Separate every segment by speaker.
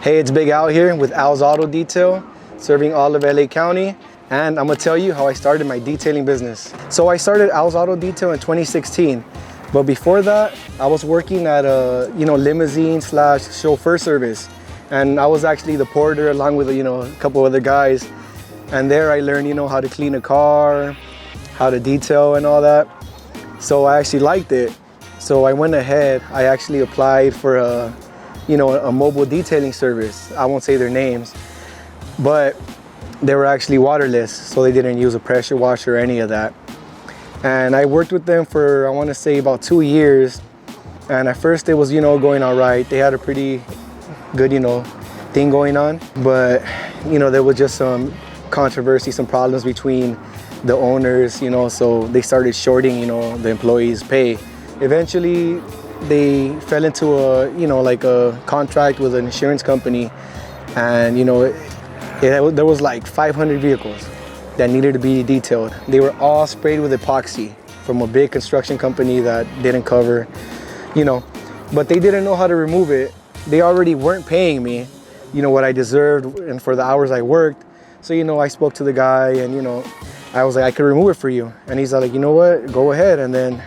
Speaker 1: Hey, it's Big Al here with Al's Auto Detail, serving all of LA County. And I'm gonna tell you how I started my detailing business. So I started Al's Auto Detail in 2016. But before that, I was working at a limousine / chauffeur service. And I was actually the porter along with a couple other guys. And there I learned how to clean a car, how to detail and all that. So I actually liked it. So I went ahead, I actually applied for a mobile detailing service. I won't say their names, but they were actually waterless, so they didn't use a pressure washer or any of that. And I worked with them for, I want to say, about 2 years. And at first it was, going all right. They had a pretty good, thing going on. But, there was just some controversy, some problems between the owners, so they started shorting, the employees' pay. Eventually, they fell into a contract with an insurance company, and there was like 500 vehicles that needed to be detailed. They were all sprayed with epoxy from a big construction company that didn't cover, but they didn't know how to remove it. They already weren't paying me, what I deserved and for the hours I worked. So, I spoke to the guy and, I was like, I could remove it for you. And he's like, you know what, go ahead. And then,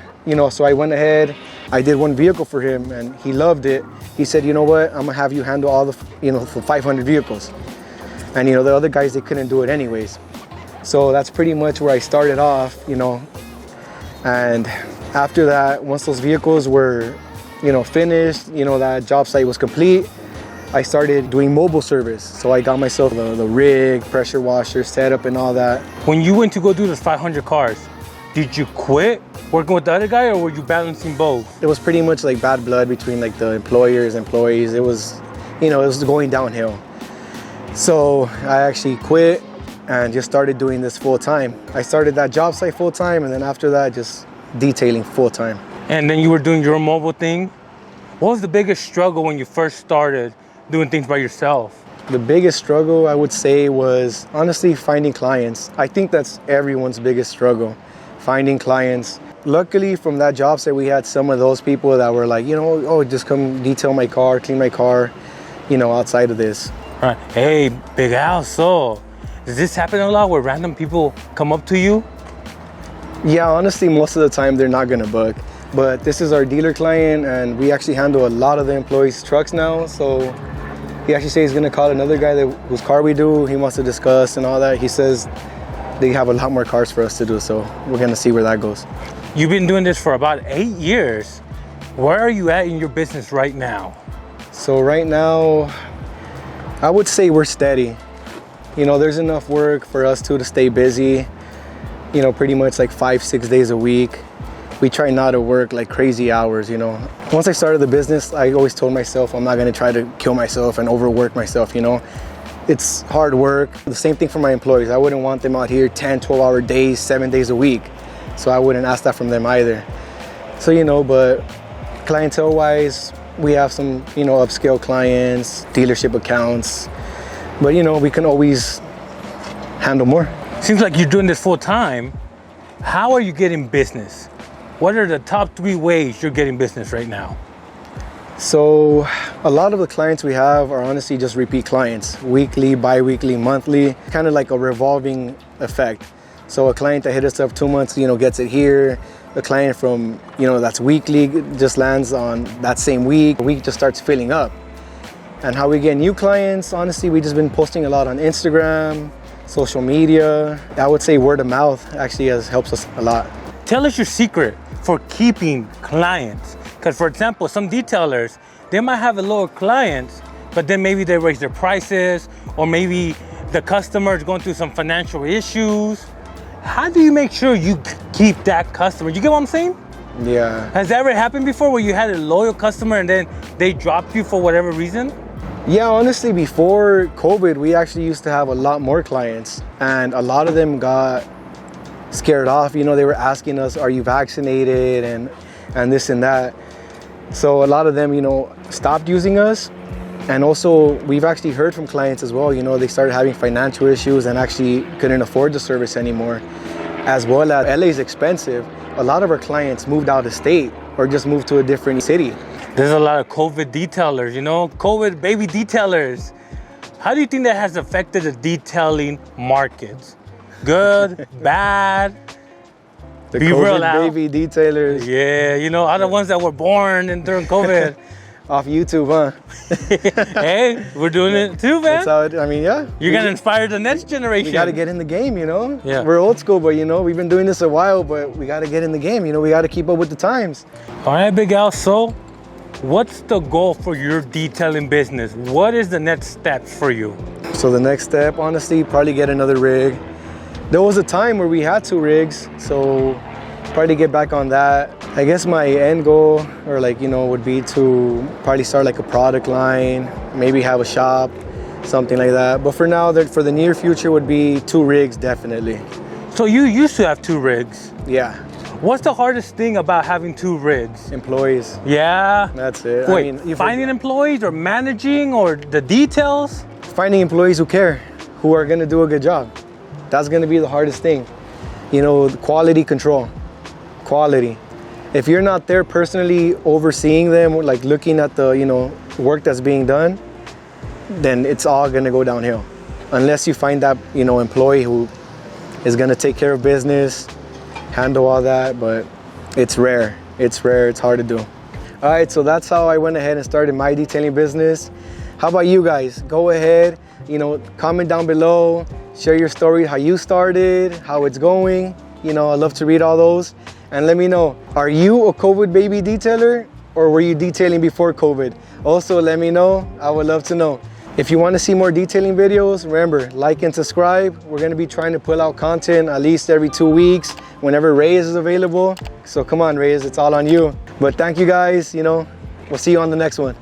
Speaker 1: so I went ahead, I did one vehicle for him and he loved it. He said, you know what, I'm gonna have you handle all the, for 500 vehicles. And the other guys, they couldn't do it anyways. So that's pretty much where I started off, and after that, once those vehicles were, finished, that job site was complete, I started doing mobile service. So I got myself the rig, pressure washer, setup and all that.
Speaker 2: When you went to go do those 500 cars, did you quit working with the other guy or were you balancing both?
Speaker 1: It was pretty much like bad blood between like the employers, employees. It was, it was going downhill. So I actually quit and just started doing this full time. I started that job site full time, and then after that, just detailing full time.
Speaker 2: And then you were doing your mobile thing. What was the biggest struggle when you first started doing things by yourself?
Speaker 1: The biggest struggle, I would say, was honestly finding clients. I think that's everyone's biggest struggle, finding clients. Luckily, from that job site, we had some of those people that were like, oh, just come detail my car, clean my car, outside of this.
Speaker 2: Right. Hey, Big Al, so does this happen a lot where random people come up to you?
Speaker 1: Yeah, honestly, most of the time they're not gonna book. But this is our dealer client, and we actually handle a lot of the employees' trucks now. So he actually says he's gonna call another guy whose car we do. He wants to discuss and all that. He says they have a lot more cars for us to do, so we're gonna see where that goes.
Speaker 2: You've been doing this for about 8 years. Where are you at in your business right now?
Speaker 1: So right now, I would say we're steady. There's enough work for us to stay busy, pretty much like 5-6 days a week. We try not to work like crazy hours, Once I started the business, I always told myself I'm not gonna try to kill myself and overwork myself, It's hard work. The same thing for my employees. I wouldn't want them out here 10, 12-hour days, 7 days a week. So I wouldn't ask that from them either. So, but clientele-wise, we have some, upscale clients, dealership accounts, but we can always handle more.
Speaker 2: Seems like you're doing this full time. How are you getting business? What are the top 3 ways you're getting business right now?
Speaker 1: So a lot of the clients we have are honestly just repeat clients, weekly, bi-weekly, monthly, kind of like a revolving effect. So a client that hit us up 2 months, gets it here. A client from, that's weekly just lands on that same week. A week just starts filling up. And how we get new clients, honestly, we just been posting a lot on Instagram, social media. I would say word of mouth actually helps us a lot.
Speaker 2: Tell us your secret for keeping clients. Because for example, some detailers, they might have a lower clients, but then maybe they raise their prices, or maybe the customer is going through some financial issues. How do you make sure you keep that customer? You get what I'm saying?
Speaker 1: Yeah.
Speaker 2: Has that ever happened before where you had a loyal customer and then they dropped you for whatever reason?
Speaker 1: Yeah, honestly, before COVID, we actually used to have a lot more clients, and a lot of them got scared off. They were asking us, are you vaccinated, and this and that. So a lot of them, stopped using us. And also, we've actually heard from clients as well, they started having financial issues and actually couldn't afford the service anymore. As well as LA is expensive. A lot of our clients moved out of state or just moved to a different city.
Speaker 2: There's a lot of COVID detailers, you know, COVID baby detailers. How do you think that has affected the detailing market? Good, bad?
Speaker 1: The
Speaker 2: Be
Speaker 1: COVID
Speaker 2: real, Al.
Speaker 1: baby detailers
Speaker 2: Yeah, you know, are the ones that were born and during COVID.
Speaker 1: off YouTube, huh?
Speaker 2: Hey, we're doing it too, man.
Speaker 1: That's how it, I mean, yeah.
Speaker 2: You're gonna inspire the next generation.
Speaker 1: We got to get in the game, you know?
Speaker 2: Yeah.
Speaker 1: We're old school, but you know, we've been doing this a while, but we got to get in the game. You know, we got to keep up with the times.
Speaker 2: All right, Big Al. So, what's the goal for your detailing business? What is the next step for you?
Speaker 1: So the next step, honestly, probably get another rig. There was a time where we had 2 rigs, so probably get back on that. I guess my end goal, or like, you know, would be to probably start like a product line, maybe have a shop, something like that. But for now, for the near future would be 2 rigs, definitely.
Speaker 2: So you used to have 2 rigs.
Speaker 1: Yeah,
Speaker 2: What's the hardest thing about having 2 rigs?
Speaker 1: employees,
Speaker 2: Yeah.
Speaker 1: that's it.
Speaker 2: Wait,
Speaker 1: I mean,
Speaker 2: finding employees or managing or the details?
Speaker 1: finding employees who care, who are gonna do a good job. That's gonna be the hardest thing. You know, quality control, quality. If you're not there personally overseeing them, like looking at the, you know, work that's being done, then it's all gonna go downhill. Unless you find that, you know, employee who is gonna take care of business, handle all that, but it's rare. It's rare, it's hard to do. All right, so that's how I went ahead and started my detailing business. How about you guys? Go ahead, you know, comment down below, share your story, how you started, how it's going. You know, I love to read all those. And let me know, are you a COVID baby detailer or were you detailing before COVID? Also, let me know, I would love to know. If you want to see more detailing videos, remember, like and subscribe. We're going to be trying to pull out content at least every 2 weeks whenever Reyes is available. So come on, Reyes, it's all on you. But thank you guys, you know, we'll see you on the next one.